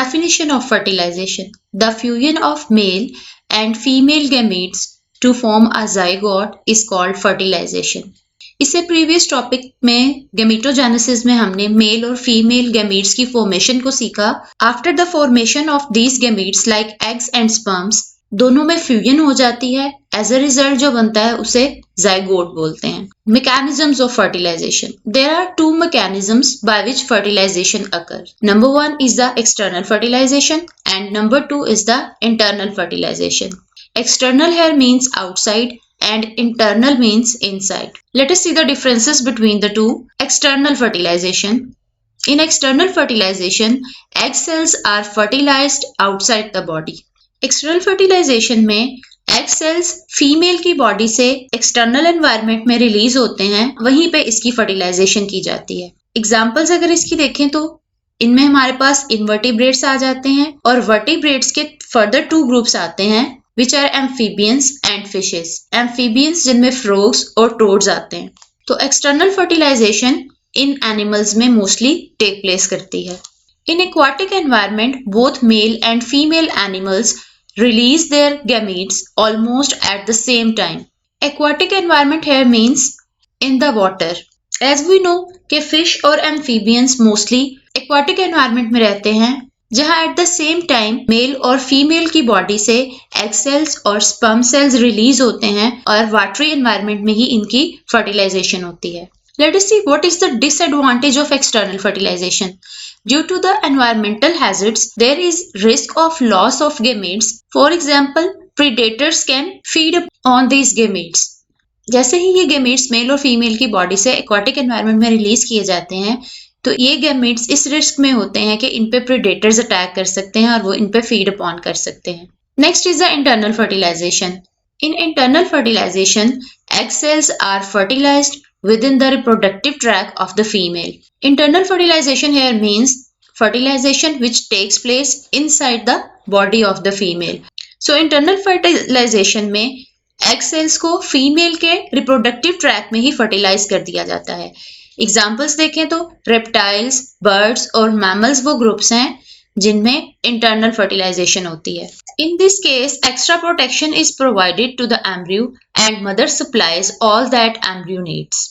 Definition of fertilization: the fusion of male and female gametes to form a zygote is called fertilization. इससे previous topic में gametogenesis में हमने mail और female gametes की formation को सीखा. After the formation of these gametes like eggs and sperms दोनों में फ्यूजन हो जाती है. एज अ रिजल्ट जो बनता है उसे जाइगोट बोलते हैं. Mechanisms of fertilization: there are two mechanisms by which fertilization occur. Number 1 is the external fertilization and number 2 is the internal fertilization. External here means outside and internal means inside. Let us see the differences between the two. External fertilization. In external fertilization, egg cells are fertilized outside the body. External fertilization में egg cells female की body से external environment में release होते हैं, वहीं पे इसकी fertilisation की जाती है. एग्जाम्पल्स अगर इसकी देखें तो इनमें हमारे पास इनवर्टिब्रेट्स आ जाते हैं और वर्टिब्रेट्स के फर्दर 2 ग्रुप्स आते हैं which are amphibians and fishes. Amphibians जिनमें frogs और toads आते हैं. तो external fertilization इन animals में mostly take place करती है. In aquatic environment, both male and female animals release their gametes almost at the same time. Aquatic environment here means in the water. As we know कि fish और amphibians mostly aquatic environment में रहते हैं, जहां at the same time male और female की body से egg cells और स्पर्म सेल्स रिलीज होते हैं और वाटरी एनवायरनमेंट में ही इनकी फर्टिलाइजेशन होती है. Let us see what is the disadvantage of external fertilization. Due to the environmental hazards there is risk of loss of gametes. For example, predators can feed on these gametes. जैसे ही ये gametes male और female की body से aquatic environment में release किए जाते हैं तो ये गैमेट्स इस रिस्क में होते हैं कि इन पे प्रेडेटर्स अटैक कर सकते हैं और वो इन पे फीड अपॉन कर सकते हैं. Next is the internal fertilization. In internal fertilization egg cells are fertilized within the reproductive tract of the female. Internal fertilization here means fertilization which takes place inside the body of the female. So internal fertilization में egg cells को female के reproductive tract में ही fertilise कर दिया जाता है. Examples देखें तो रेप्टाइल्स, बर्ड्स और मैमल्स वो ग्रुप्स हैं जिनमें इंटरनल फर्टिलाइजेशन होती है. In this case extra protection is provided to the embryo and mother supplies all that embryo needs.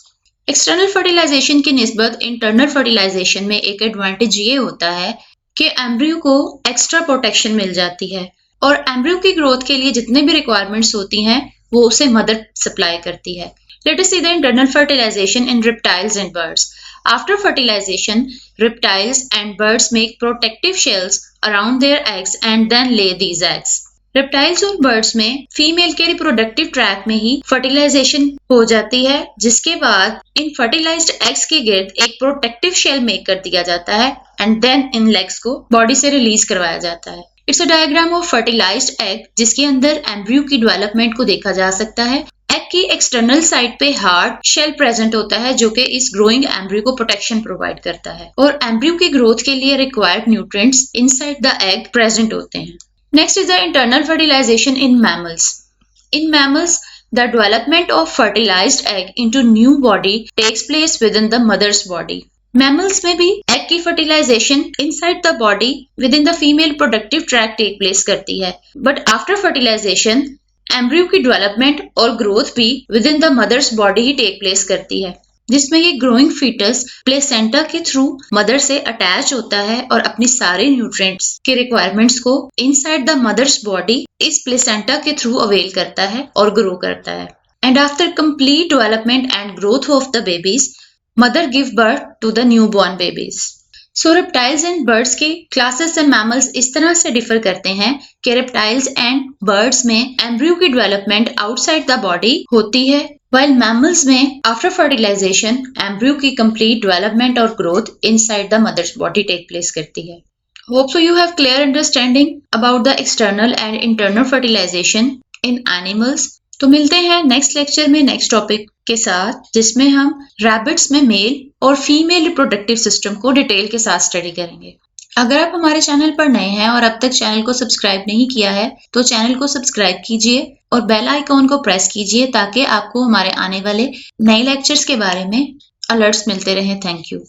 External fertilization की निस्बत इंटरनल फर्टिलाइजेशन में एक एडवांटेज ये होता है कि एम्ब्रियो को एक्स्ट्रा प्रोटेक्शन मिल जाती है और एम्ब्रियो की ग्रोथ के लिए जितने भी रिक्वायरमेंट्स होती हैं वो उसे मदर सप्लाई करती है. Let us see the internal fertilization in reptiles and birds. After fertilization, reptiles and birds make protective shells around their eggs and then lay these eggs. Reptiles और birds में female के reproductive tract में ही fertilization हो जाती है, जिसके बाद इन fertilized eggs के गिर्द एक protective shell make कर दिया जाता है and then इन legs को body से release करवाया जाता है. It's a diagram of fertilized egg जिसके अंदर embryo की development को देखा जा सकता है. एग की एक्सटर्नल साइड पे हार्ड शेल प्रेजेंट होता है जो कि इस ग्रोइंग एम्ब्रियो को प्रोटेक्शन प्रोवाइड करता है और एम्ब्रियो की ग्रोथ के लिए required nutrients inside the egg present होते हैं. Next is the internal fertilization in mammals. In mammals the development of fertilized egg into new body takes place within the mother's body. Mammals में भी egg की fertilization inside the body with in the female productive tract take place करती है, but after fertilization embryo की development और growth भी within the mother's body ही take place करती है, जिसमें ये ग्रोइंग फीटस प्लेसेंटा के थ्रू मदर से अटैच होता है और अपनी सारे न्यूट्रिएंट्स के रिक्वायरमेंट्स को इनसाइड द मदर्स बॉडी इस प्लेसेंटा के थ्रू अवेल करता है और ग्रो करता है. And after complete development and growth of the babies, mother give birth to the new born babies. So reptiles and birds के क्लासेस एंड मैमल्स इस तरह से डिफर करते हैं कि रेप्टाइल्स एंड बर्ड्स में एम्ब्रियो की डेवलपमेंट आउटसाइड द बॉडी होती है, while mammals में आफ्टर फर्टिलाइजेशन एम्ब्रियो की कंप्लीट डेवलपमेंट और growth inside the mother's body take place करती है. Hope so you have clear understanding about the external and internal fertilization in animals. तो मिलते हैं नेक्स्ट लेक्चर में नेक्स्ट टॉपिक के साथ, जिसमें हम रैबिट्स में मेल और फीमेल रिप्रोडक्टिव सिस्टम को डिटेल के साथ स्टडी करेंगे. अगर आप हमारे चैनल पर नए हैं और अब तक चैनल को सब्सक्राइब नहीं किया है तो चैनल को सब्सक्राइब कीजिए और बेल आइकॉन को प्रेस कीजिए ताकि आपको हमारे आने वाले नए लेक्चर्स के बारे में अलर्ट्स मिलते रहें. Thank you.